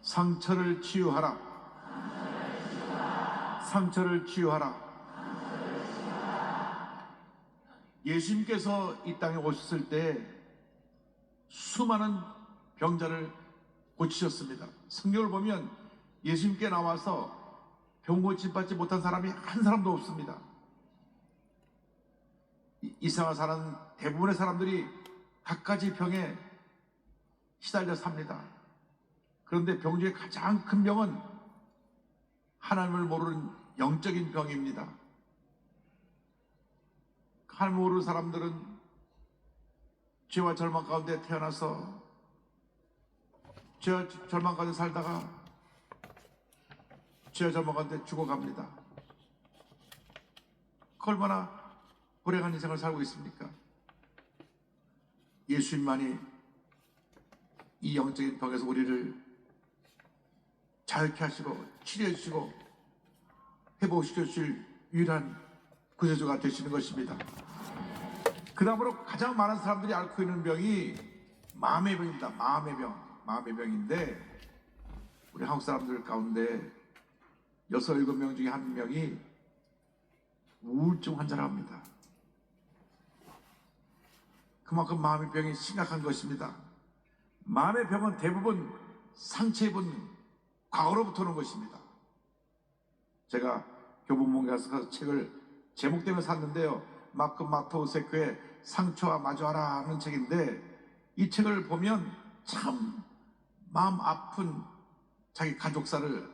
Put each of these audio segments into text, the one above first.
상처를 치유하라. 상처를 치유하라. 예수님께서 이 땅에 오셨을 때 수많은 병자를 고치셨습니다. 성경을 보면 예수님께 나와서 병 고침받지 못한 사람이 한 사람도 없습니다. 이 세상을 사는 대부분의 사람들이 갖가지 병에 시달려 삽니다. 그런데 병 중에 가장 큰 병은 하나님을 모르는 영적인 병입니다. 하나님을 모르는 사람들은 죄와 절망 가운데 태어나서 죄와 절망 가운데 살다가 죄와 절망 가운데 죽어갑니다. 얼마나 불행한 인생을 살고 있습니까? 예수님만이 이 영적인 병에서 우리를 자유케 하시고 치료해 주시고 회복시켜 주실 유일한 구세주가 되시는 것입니다. 그 다음으로 가장 많은 사람들이 앓고 있는 병이 마음의 병입니다. 마음의 병인데 우리 한국 사람들 가운데 6, 7명 중에 1명이 우울증 환자를 합니다. 그만큼 마음의 병이 심각한 것입니다. 마음의 병은 대부분 상처 입은 과거로부터 오는 것입니다. 제가 교보문고에 가서 책을 제목 때문에 샀는데요. 마크 마토세크의 상처와 마주하라 하는 책인데 이 책을 보면 참 마음 아픈 자기 가족사를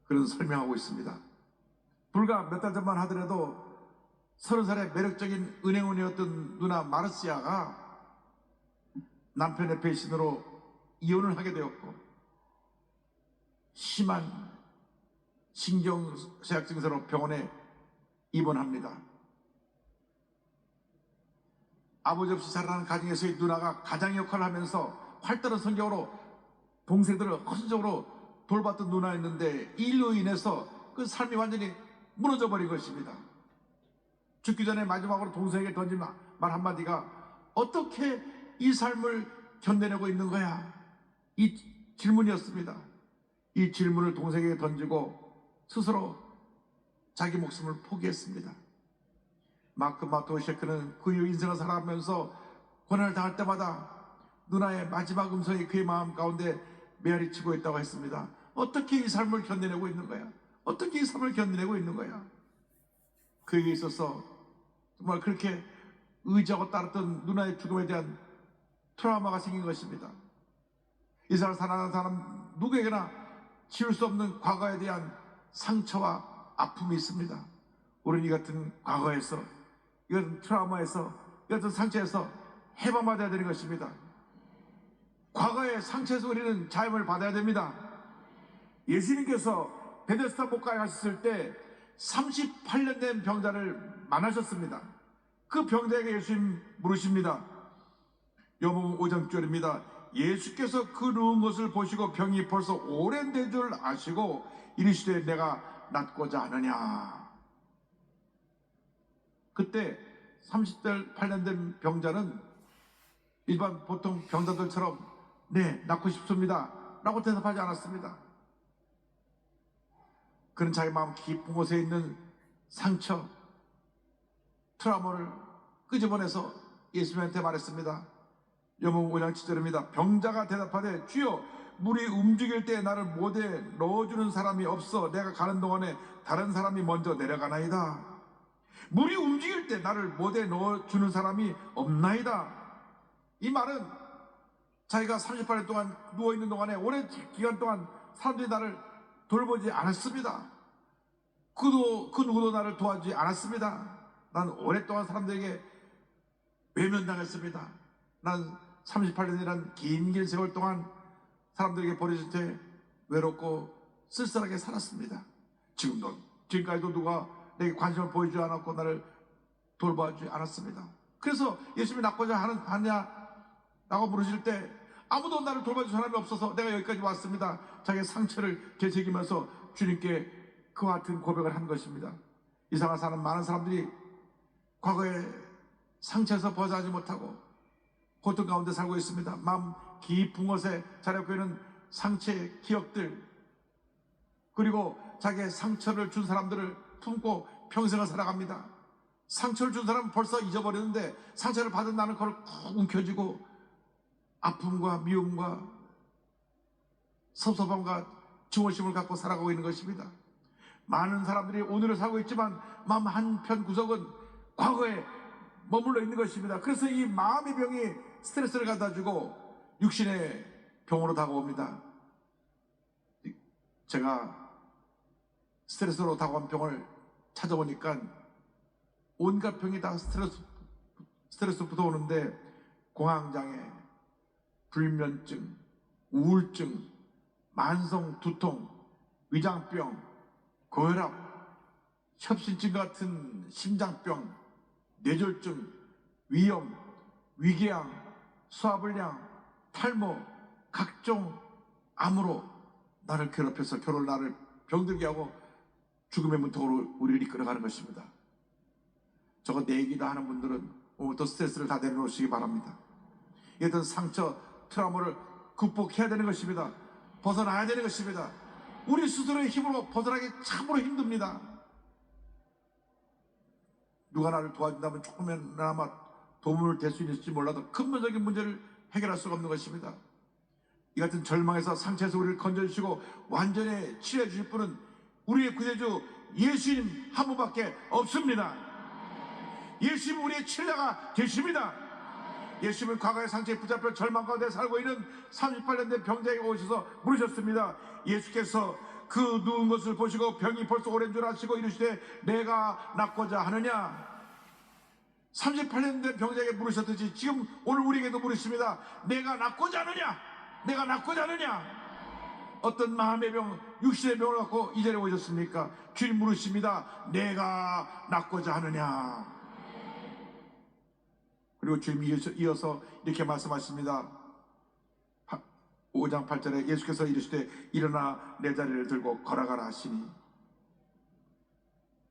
그런 설명하고 있습니다. 불과 몇 달 전만 하더라도 30살의 매력적인 은행원이었던 누나 마르시아가 남편의 배신으로 이혼을 하게 되었고 심한 신경쇠약 증세로 병원에 입원합니다. 아버지 없이 자라는 가정에서의 누나가 가장 역할을 하면서 활달한 성격으로 동생들을 헌신적으로 돌봤던 누나였는데 이 일로 인해서 그 삶이 완전히 무너져 버린 것입니다. 죽기 전에 마지막으로 동생에게 던진 말 한마디가 어떻게 이 삶을 견뎌내고 있는 거야? 이 질문이었습니다. 이 질문을 동생에게 던지고 스스로 자기 목숨을 포기했습니다. 마크 마토세크는 그 이후 인생을 살아가면서 고난을 당할 때마다 누나의 마지막 음성이 그의 마음 가운데 메아리치고 있다고 했습니다. 어떻게 이 삶을 견뎌내고 있는 거야? 어떻게 이 삶을 견뎌내고 있는 거야? 그에게 있어서 정말 그렇게 의지하고 따랐던 누나의 죽음에 대한 트라우마가 생긴 것입니다. 이 세상을 살아가는 사람 누구에게나 지울 수 없는 과거에 대한 상처와 아픔이 있습니다. 우리는 이 같은 과거에서, 이 같은 트라우마에서, 이 같은 상처에서 해방받아야 되는 것입니다. 과거의 상처에서 우리는 자유를 받아야 됩니다. 예수님께서 베데스다 목가에 가셨을 때 38년 된 병자를 만나셨습니다. 그 병자에게 예수님 물으십니다. 요한복음 5장 6절입니다. 예수께서 그 누운 것을 보시고 병이 벌써 오랜된 줄 아시고 이르시되 내가 낫고자 하느냐. 그때 38년 된 병자는 일반 보통 병자들처럼 네, 낫고 싶습니다 라고 대답하지 않았습니다. 그는 자기 마음 깊은 곳에 있는 상처, 트라우마를 끄집어내서 예수님한테 말했습니다. 요한복음 5장 7절입니다. 병자가 대답하되 주여 물이 움직일 때 나를 못에 넣어주는 사람이 없어 내가 가는 동안에 다른 사람이 먼저 내려가나이다. 물이 움직일 때 나를 못에 넣어주는 사람이 없나이다. 이 말은 자기가 38년 동안 누워있는 동안에 오랜 기간 동안 사람들이 나를 돌보지 않았습니다. 그 누구도 나를 도와주지 않았습니다. 난 오랫동안 사람들에게 외면당했습니다. 난 38년이란 긴 세월 동안 사람들에게 버려질 때 외롭고 쓸쓸하게 살았습니다. 지금까지도 누가 내게 관심을 보여주지 않았고 나를 돌봐주지 않았습니다. 그래서 예수님이 낫고자 하냐라고 물으실 때 아무도 나를 돌봐줄 사람이 없어서 내가 여기까지 왔습니다. 자기의 상처를 되새기면서 주님께 그와 같은 고백을 한 것입니다. 이 세상을 사는 많은 사람들이 과거의 상처에서 벗어나지 못하고 고통 가운데 살고 있습니다. 마음 깊은 곳에 자리하고 있는 상처의 기억들, 그리고 자기의 상처를 준 사람들을 품고 평생을 살아갑니다. 상처를 준 사람은 벌써 잊어버렸는데 상처를 받은 나는 그걸 꾹 움켜쥐고 아픔과 미움과 섭섭함과 증오심을 갖고 살아가고 있는 것입니다. 많은 사람들이 오늘을 살고 있지만 마음 한편 구석은 과거에 머물러 있는 것입니다. 그래서 이 마음의 병이 스트레스를 갖다주고 육신의 병으로 다가옵니다. 제가 스트레스로 다가온 병을 찾아보니까 온갖 병이 다 스트레스부터 오는데, 공황장애, 불면증, 우울증, 만성 두통, 위장병, 고혈압, 협심증 같은 심장병, 뇌졸중, 위염, 위궤양, 소화불량, 탈모, 각종 암으로 나를 괴롭혀서 결혼 나를 병들게 하고 죽음의 문턱으로 우리를 이끌어가는 것입니다. 저거 내 얘기도 하는 분들은 오늘부터 스트레스를 다 내려놓으시기 바랍니다. 이런 상처, 트라우마를 극복해야 되는 것입니다. 벗어나야 되는 것입니다. 우리 스스로의 힘으로 벗어나기 참으로 힘듭니다. 누가 나를 도와준다면 조금이나마 도움을 될 수 있을지 몰라도 근본적인 문제를 해결할 수가 없는 것입니다. 이 같은 절망에서, 상처에서 우리를 건져주시고 완전히 치료해 주실 분은 우리의 구세주 예수님 한 분밖에 없습니다. 예수님은 우리의 치료자가 되십니다. 예수님은 과거의 상처에 붙잡혀 절망 가운데 살고 있는 38년 된 병자에게 오셔서 물으셨습니다. 예수께서 그 누운 것을 보시고 병이 벌써 오랜 줄 아시고 이르시되 내가 낫고자 하느냐. 38년 된 병자에게 물으셨듯이 지금 오늘 우리에게도 물으십니다. 내가 낫고자 하느냐? 내가 낫고자 하느냐? 어떤 마음의 병, 육신의 병을 갖고 이 자리에 오셨습니까? 주님 물으십니다. 내가 낫고자 하느냐? 그리고 주님이 이어서 이렇게 말씀하십니다. 5장 8절에 예수께서 이르시되 일어나 내 자리를 들고 걸어가라 하시니,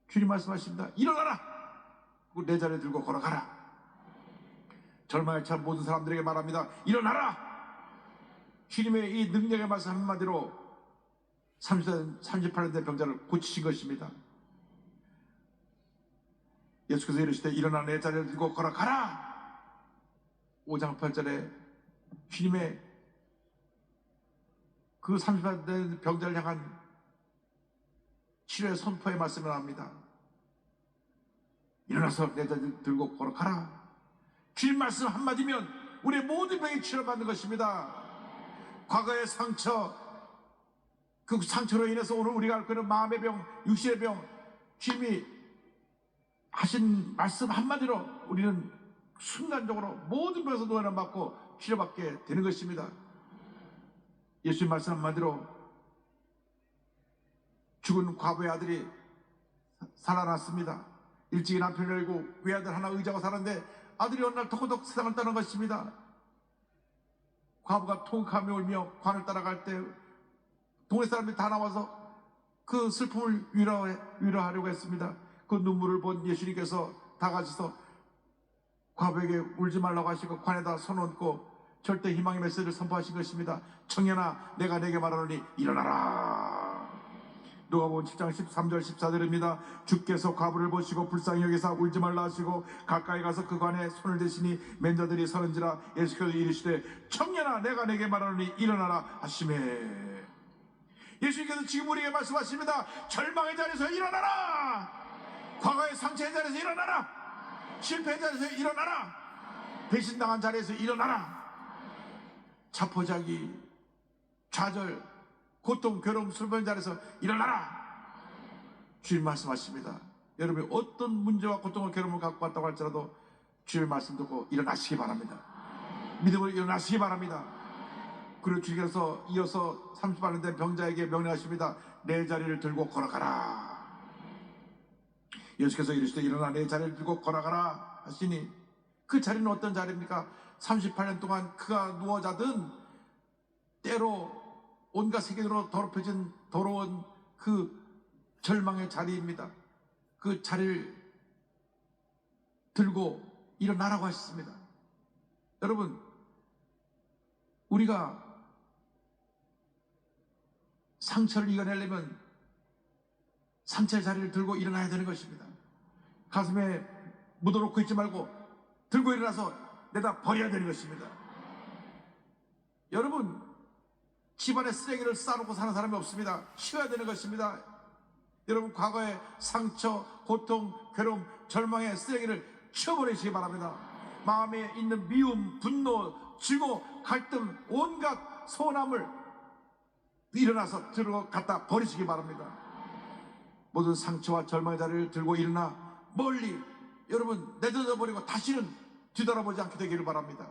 주님 말씀하십니다. 일어나라! 그리고 내 자리를 들고 걸어가라. 절망에 찬 모든 사람들에게 말합니다. 일어나라! 주님의 이 능력의 말씀 한마디로 38년 된 병자를 고치신 것입니다. 예수께서 이르시되 일어나 내 자리를 들고 걸어가라. 5장 8절에 주님의 그 38년 된 병자를 향한 치료의 선포의 말씀을 합니다. 일어나서 내 자리를 들고 걸어가라. 주님 말씀 한마디면 우리의 모든 병이 치료받는 것입니다. 과거의 상처, 그 상처로 인해서 오늘 우리가 앓고 있는 마음의 병, 육신의 병, 주님이 하신 말씀 한마디로 우리는 순간적으로 모든 병에서 노예를 받고 치료받게 되는 것입니다. 예수님 말씀 한마디로 죽은 과부의 아들이 살아났습니다. 일찍이 남편을 알고 외아들 하나 의지하고 살았는데 아들이 어느 날 토고독 세상을 떠난 것입니다. 과부가 통곡하며 울며 관을 따라갈 때 동네 사람들이 다 나와서 그 슬픔을 위로하려고 했습니다. 그 눈물을 본 예수님께서 다가셔서 과부에게 울지 말라고 하시고 관에다 손 얹고 절대 희망의 메시지를 선포하신 것입니다. 청년아, 내가 내게 말하노니 일어나라. 누가복음 7장 13절 14절입니다. 주께서 과부를 보시고 불쌍히 여기사 울지 말라 하시고 가까이 가서 그 관에 손을 대시니 맨자들이 서는지라. 예수께서 이르시되 청년아, 내가 내게 말하노니 일어나라 하시매. 예수님께서 지금 우리에게 말씀하십니다. 절망의 자리에서 일어나라. 과거의 상처의 자리에서 일어나라. 실패의 자리에서 일어나라. 배신당한 자리에서 일어나라. 자포자기, 좌절, 고통, 괴로움, 슬픈 자리에서 일어나라. 주님 말씀하십니다. 여러분이 어떤 문제와 고통과 괴로움을 갖고 왔다고 할지라도 주님의 말씀 듣고 일어나시기 바랍니다. 믿음으로 일어나시기 바랍니다. 그리고 주님께서 이어서 38년 된 병자에게 명령하십니다. 내 자리를 들고 걸어가라. 예수께서 이르시되 일어나 내 자리를 들고 걸어가라 하시니, 그 자리는 어떤 자리입니까? 38년 동안 그가 누워 자든 때로 온갖 세계로 더럽혀진 더러운 그 절망의 자리입니다. 그 자리를 들고 일어나라고 하셨습니다. 여러분, 우리가 상처를 이겨내려면 상처의 자리를 들고 일어나야 되는 것입니다. 가슴에 묻어놓고 있지 말고 들고 일어나서 내다 버려야 되는 것입니다. 여러분, 집안에 쓰레기를 쌓아놓고 사는 사람이 없습니다. 쉬어야 되는 것입니다. 여러분, 과거의 상처, 고통, 괴로움, 절망의 쓰레기를 치워버리시기 바랍니다. 마음에 있는 미움, 분노, 증오, 갈등, 온갖 소원함을 일어나서 들어갔다 버리시기 바랍니다. 모든 상처와 절망의 자리를 들고 일어나 멀리 여러분 내던져 버리고 다시는 뒤돌아보지 않게 되기를 바랍니다.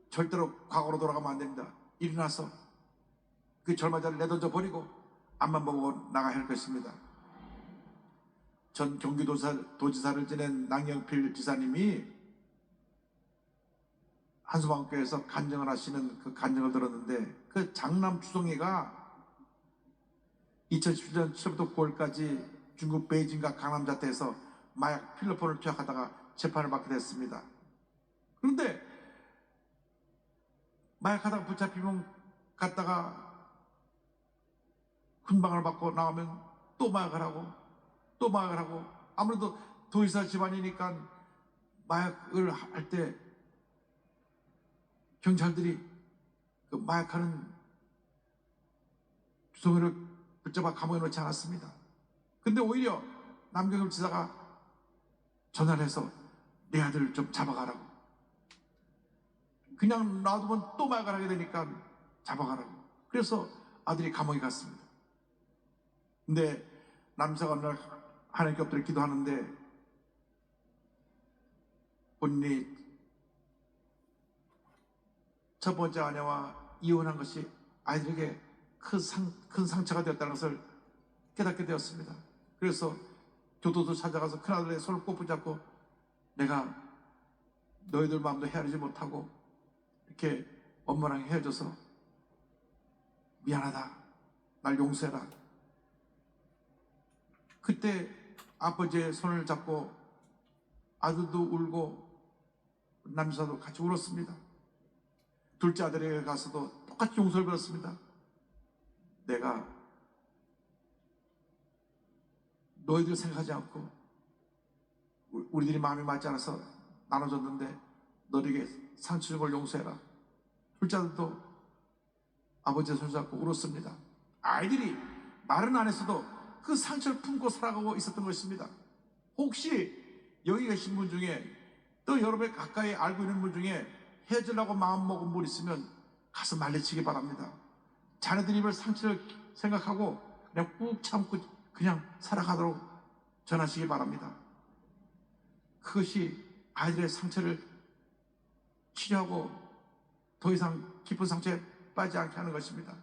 절대로 과거로 돌아가면 안 됩니다. 일어나서 그 절망의 자리를 내던져 버리고 앞만 보고 나가야 할 것입니다. 전 경기도지사를 지낸 남경필 지사님이 한수방교회에서 간증을 하시는 그 간증을 들었는데, 그 장남 주성이가 2017년 7월부터 9월까지 중국 베이징과 강남 자택에서 마약 필로폰을 투약하다가 재판을 받게 됐습니다. 그런데 마약하다가 붙잡히면 갔다가 훈방을 받고 나오면 또 마약을 하고 또 마약을 하고, 아무래도 도지사 집안이니까 마약을 할 때 경찰들이 그 마약하는 주성이를 붙잡아 감옥에 넣지 않았습니다. 근데 오히려 남경필 지사가 전화를 해서 내 아들을 좀 잡아가라고, 그냥 놔두면 또 마약을 하게 되니까 잡아가라고, 그래서 아들이 감옥에 갔습니다. 근데 남자가 어느 날 하나님께 엎드려 기도하는데 본인이 첫 번째 아내와 이혼한 것이 아이들에게 큰 상처가 되었다는 것을 깨닫게 되었습니다. 그래서 교도소 찾아가서 큰아들의 손을 꼭 붙잡고 내가 너희들 마음도 헤아리지 못하고 이렇게 엄마랑 헤어져서 미안하다, 날 용서해라. 그때 아버지의 손을 잡고 아들도 울고 남자도 같이 울었습니다. 둘째 아들에게 가서도 똑같이 용서를 빌었습니다. 내가 너희들 생각하지 않고 우리들이 마음이 맞지 않아서 나눠줬는데 너에게 상처 준 걸 용서해라. 둘째 아들도 아버지의 손을 잡고 울었습니다. 아이들이 말은 안 했어도 그 상처를 품고 살아가고 있었던 것입니다. 혹시 여기 계신 분 중에 또 여러분이 가까이 알고 있는 분 중에 헤어지려고 마음먹은 분 있으면 가서 말려치기 바랍니다. 자녀들 입을 상처를 생각하고 그냥 꾹 참고 그냥 살아가도록 전하시기 바랍니다. 그것이 아이들의 상처를 치료하고 더 이상 깊은 상처에 빠지지 않게 하는 것입니다.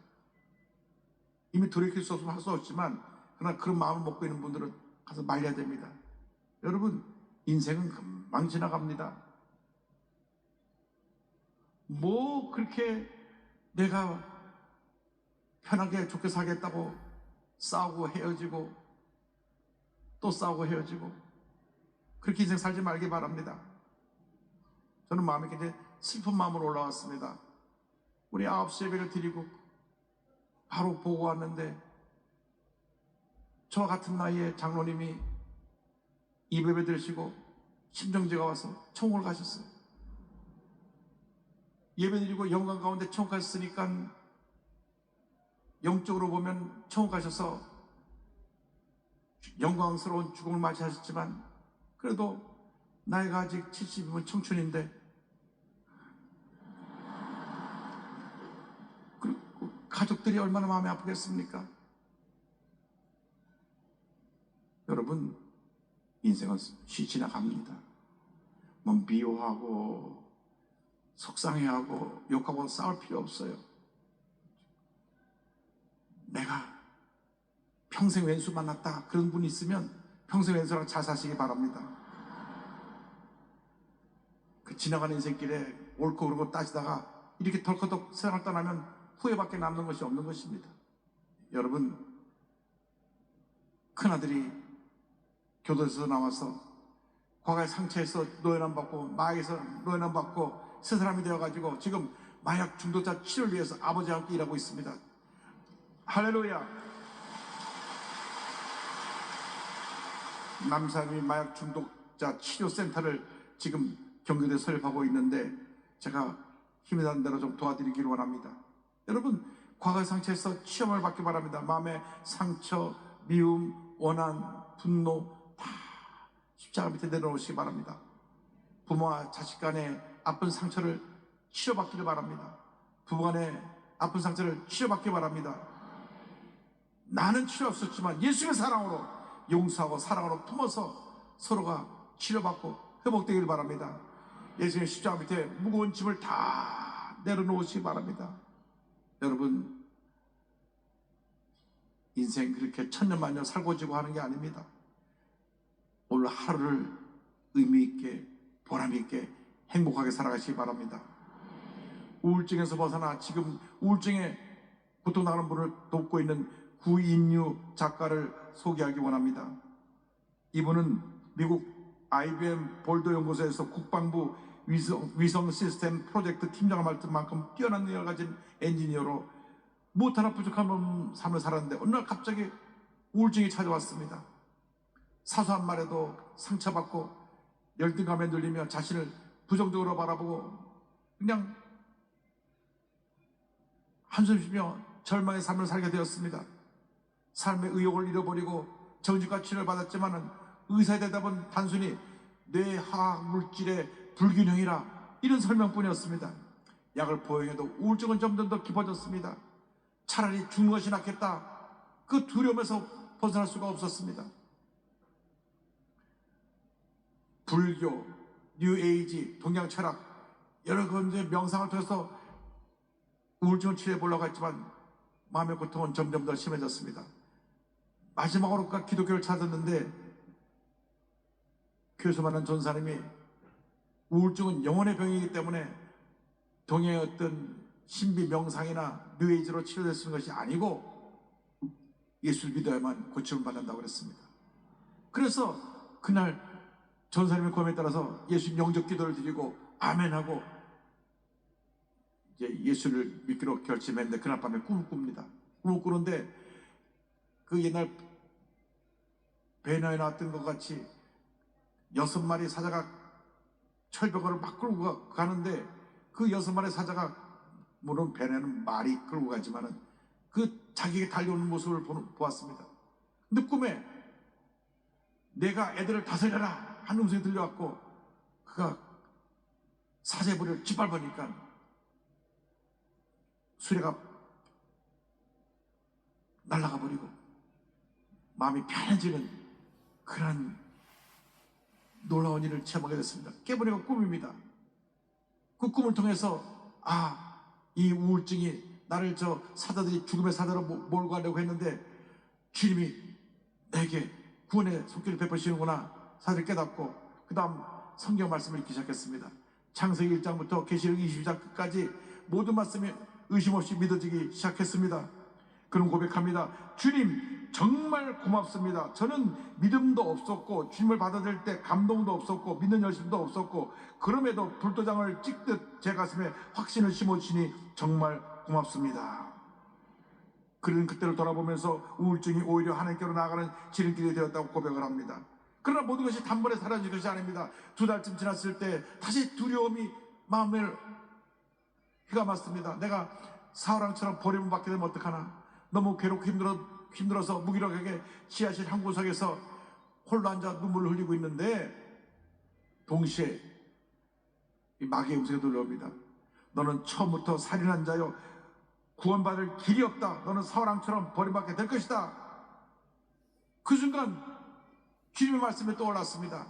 이미 돌이킬 수 없으면 할 수 없지만, 그러나 그런 마음을 먹고 있는 분들은 가서 말려야 됩니다. 여러분, 인생은 금방 지나갑니다. 뭐 그렇게 내가 편하게 좋게 살겠다고 싸우고 헤어지고 또 싸우고 헤어지고 그렇게 인생 살지 말기 바랍니다. 저는 마음이 굉장히 슬픈 마음으로 올라왔습니다. 우리 9시 예배를 드리고 바로 보고 왔는데 저와 같은 나이에 장로님이 예배 드리시고 심정지가 와서 천국을 가셨어요. 예배드리고 영광 가운데 천국 가셨으니까 영적으로 보면 천국 가셔서 영광스러운 죽음을 맞이하셨지만 그래도 나이가 아직 70이면 청춘인데 그리고 가족들이 얼마나 마음이 아프겠습니까? 여러분, 인생은 지나갑니다. 뭐 미워하고 속상해하고 욕하고 싸울 필요 없어요. 내가 평생 왼수 만났다 그런 분이 있으면 평생 왼수랑 잘 사시기 바랍니다. 그 지나가는 인생길에 옳고 그르고 따지다가 이렇게 덜커덕 세상을 떠나면 후회밖에 남는 것이 없는 것입니다. 여러분, 큰아들이 교도소에서 나와서 과거의 상처에서 노예남 받고 마약에서 노예남 받고 새 사람이 되어가지고 지금 마약 중독자 치료를 위해서 아버지와 함께 일하고 있습니다. 할렐루야. 남사람이 마약 중독자 치료센터를 지금 경기도에 설립하고 있는데 제가 힘이 닿는 대로 좀 도와드리기를 원합니다. 여러분, 과거의 상처에서 치유를 받기 바랍니다. 마음의 상처, 미움, 원한, 분노 다 십자가 밑에 내려놓으시기 바랍니다. 부모와 자식 간의 아픈 상처를 치료받기를 바랍니다. 부부간의 아픈 상처를 치료받기 바랍니다. 나는 치료할 수 없지만 예수님의 사랑으로 용서하고 사랑으로 품어서 서로가 치료받고 회복되길 바랍니다. 예수님의 십자가 밑에 무거운 짐을 다 내려놓으시기 바랍니다. 여러분, 인생 그렇게 천년만년 살고 지고 하는 게 아닙니다. 오늘 하루를 의미 있게 보람 있게 행복하게 살아가시기 바랍니다. 우울증에서 벗어나 지금 우울증에 고통당하는 분을 돕고 있는 구인유 작가를 소개하기 원합니다. 이분은 미국 IBM 볼도 연구소에서 국방부 위성 시스템 프로젝트 팀장을 맡은 만큼 뛰어난 능력을 가진 엔지니어로 무엇 하나 부족한 삶을 살았는데 어느 날 갑자기 우울증이 찾아왔습니다. 사소한 말에도 상처받고 열등감에 눌리며 자신을 부정적으로 바라보고 그냥 한숨 쉬며 절망의 삶을 살게 되었습니다. 삶의 의욕을 잃어버리고 정직과 치료를 받았지만 의사의 대답은 단순히 뇌화학 물질의 불균형이라 이런 설명뿐이었습니다. 약을 복용해도 우울증은 점점 더 깊어졌습니다. 차라리 죽는 것이 낫겠다. 그 두려움에서 벗어날 수가 없었습니다. 불교, 뉴에이지, 동양 철학 여러 가지 명상을 통해서 우울증을 치료해 보려고 했지만 마음의 고통은 점점 더 심해졌습니다. 마지막으로 그 기독교를 찾았는데 교회에서 만난 전사님이 우울증은 영혼의 병이기 때문에 동양의 어떤 신비 명상이나 뉴에이지로 치료될 수 있는 것이 아니고 예수를 믿어야만 고침을 받는다고 그랬습니다. 그래서 그날 전사님의 고함에 따라서 예수님 영접 기도를 드리고 아멘하고 이제 예수를 믿기로 결심했는데 그날 밤에 꿈을 꿉니다. 꿈을 꾸는데 그 옛날 배너에 나왔던 것 같이 6마리 사자가 철벽을 막 끌고 가는데 그 6마리 사자가 물론 배너는 말이 끌고 가지만은 그 자기에게 달려오는 모습을 보았습니다. 근데 꿈에 내가 애들을 다스려라 하는 음성이 들려왔고 그가 사자의 머리를 짓밟으니까 수레가 날아가 버리고 마음이 편해지는 그런 놀라운 일을 체험하게 됐습니다. 깨버리고 꿈입니다. 그 꿈을 통해서 이 우울증이 나를 저 사자들이 죽음의 사자로 몰고 가려고 했는데 주님이 내게 구원의 손길을 베푸시는구나 사실 깨닫고 그 다음 성경 말씀을 읽기 시작했습니다. 창세기 1장부터 계시록 22장 끝까지 모든 말씀이 의심 없이 믿어지기 시작했습니다. 그런 고백합니다. 주님 정말 고맙습니다. 저는 믿음도 없었고 주님을 받아들일 때 감동도 없었고 믿는 열심도 없었고 그럼에도 불도장을 찍듯 제 가슴에 확신을 심어주시니 정말 고맙습니다. 그는 그때를 돌아보면서 우울증이 오히려 하나님께로 나아가는 지름길이 되었다고 고백을 합니다. 그러나 모든 것이 단번에 사라질 것이 아닙니다. 2달쯤 지났을 때 다시 두려움이 마음을 휘감았습니다. 내가 사울왕처럼 버림을 받게 되면 어떡하나. 너무 괴롭고 힘들어서 무기력하게 지하실 한 구석에서 홀로 앉아 눈물을 흘리고 있는데 동시에 이 마귀의 음성이 들려옵니다. 너는 처음부터 살인한 자요 구원받을 길이 없다. 너는 사울왕처럼 버림받게 될 것이다. 그 순간 주님의 말씀이 떠올랐습니다.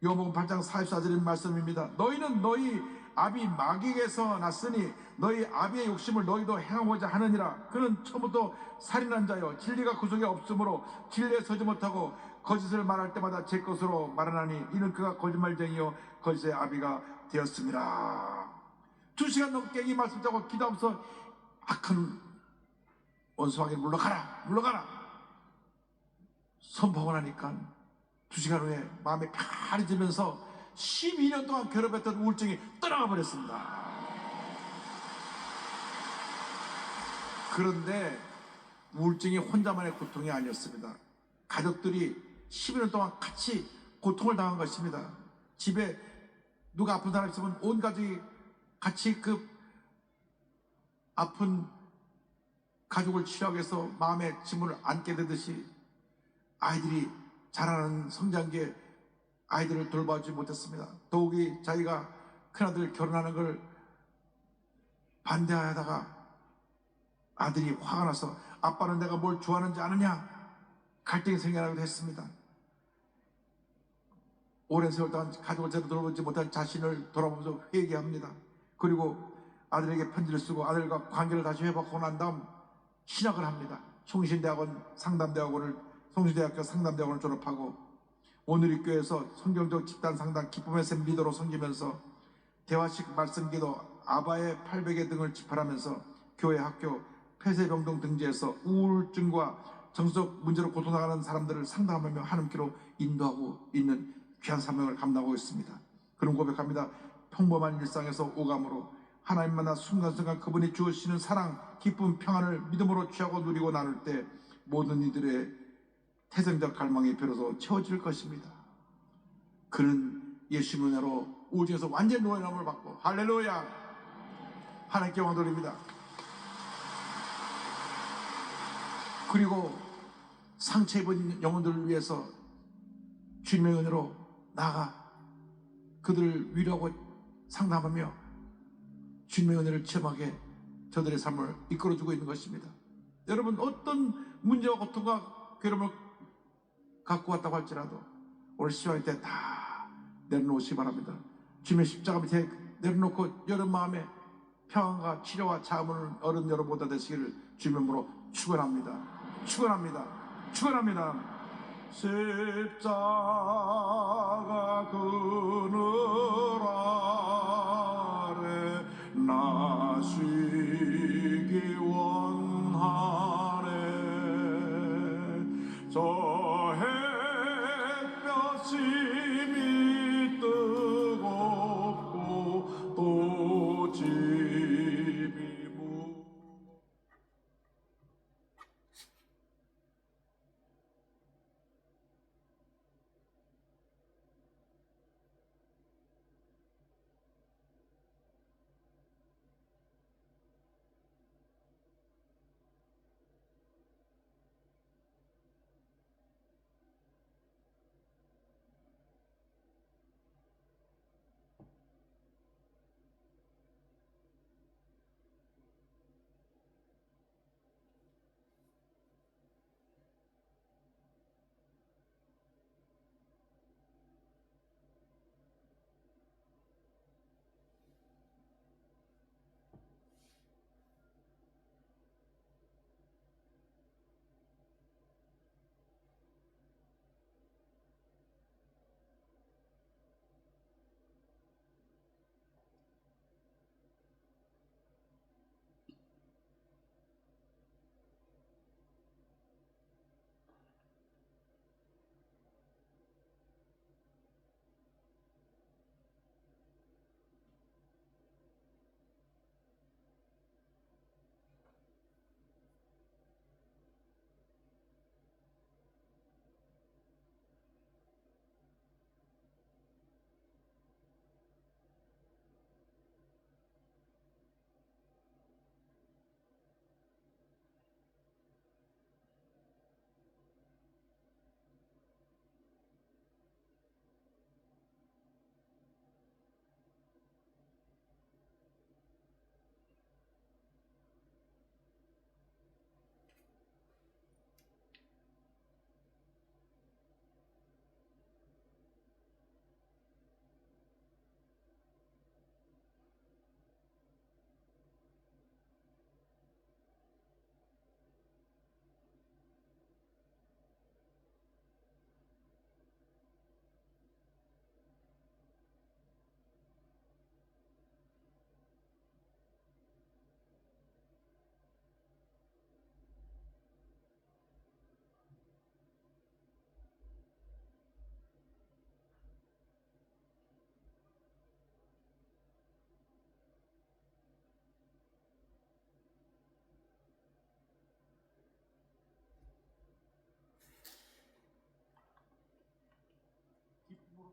요한복음 8장 44절의 말씀입니다. 너희는 너희 아비 마귀에게서 났으니 너희 아비의 욕심을 너희도 행하고자 하느니라. 그는 처음부터 살인한 자요 진리가 그 속에 없으므로 진리에 서지 못하고 거짓을 말할 때마다 제 것으로 말하나니 이는 그가 거짓말쟁이요 거짓의 아비가 되었습니다. 2시간 넘게 이 말씀 자고 기도하면서 악한 원수에게 물러가라 선포하고 나니까 2시간 후에 마음이 편해지면서 12년 동안 괴롭혔던 우울증이 떠나가 버렸습니다. 그런데 우울증이 혼자만의 고통이 아니었습니다. 가족들이 11년 동안 같이 고통을 당한 것입니다. 집에 누가 아픈 사람 있으면 온 가족이 같이 그 아픈 가족을 치료하기 위해서 마음의 짐을 안게 되듯이 아이들이 자라는 성장기에 아이들을 돌봐주지 못했습니다. 더욱이 자기가 큰아들 결혼하는 걸 반대하다가 아들이 화가 나서 아빠는 내가 뭘 좋아하는지 아느냐 갈등이 생겨나기도 했습니다. 오랜 세월 동안 가족을 제대로 돌보지 못한 자신을 돌아보면서 회개합니다. 그리고 아들에게 편지를 쓰고 아들과 관계를 다시 회복하고 난 다음 신학을 합니다. 성신대학교 상담대학원을 졸업하고 오늘의 교회에서 성경적 집단 상담 기쁨의 샘 리더로 섬기면서 대화식 말씀기도 아바의 800개 등을 집필하면서 교회 학교 폐쇄병동 등지에서 우울증과 정서적 문제로 고통당하는 사람들을 상담하며 하나님께로 인도하고 있는 귀한 사명을 감당하고 있습니다. 그런 고백합니다. 평범한 일상에서 오감으로 하나님 만나 순간순간 그분이 주시는 사랑, 기쁨, 평안을 믿음으로 취하고 누리고 나눌 때 모든 이들의 태생적 갈망이 비로소 채워질 것입니다. 그는 예수님의 은혜로 우울증에서 완전히 노예남을 받고 할렐루야 하나님께 영광 돌립니다. 그리고 상처 입은 영혼들을 위해서 주님의 은혜로 나아가 그들을 위로하고 상담하며 주님의 은혜를 체험하게 저들의 삶을 이끌어주고 있는 것입니다. 여러분 어떤 문제와 고통과 괴로움을 갖고 왔다고 할지라도 오늘 시간일 때 다 내려놓으시기 바랍니다. 주님의 십자가 밑에 내려놓고 여러분 마음에 평안과 치료와 자문을 어른 여러분보다 되시기를 주님의 이름으로 축원합니다. 축원합니다. 축원합니다. 십자가 그늘 아래 나 쉬기 원하네. 저 햇볕이 미 뜨겁고 또 집이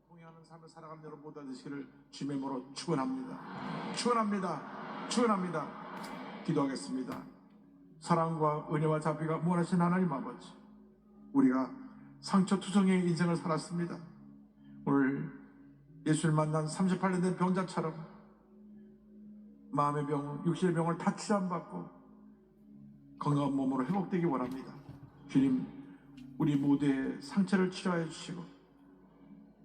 동행하는 삶을 살아가는 여러분 모두 되시기를 주님의 이름으로 축원합니다. 축원합니다. 축원합니다. 기도하겠습니다. 사랑과 은혜와 자비가 무한하신 하나님 아버지, 우리가 상처투성이의 인생을 살았습니다. 오늘 예수를 만난 38년 된 병자처럼 마음의 병, 육신의 병을 다 치료받고 건강한 몸으로 회복되기 원합니다. 주님, 우리 모두의 상처를 치료하여 주시고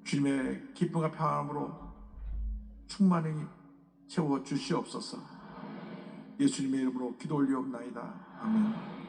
주님의 기쁨과 평안함으로 충만히 채워 주시옵소서. 예수님의 이름으로 기도 올리옵나이다. 아멘.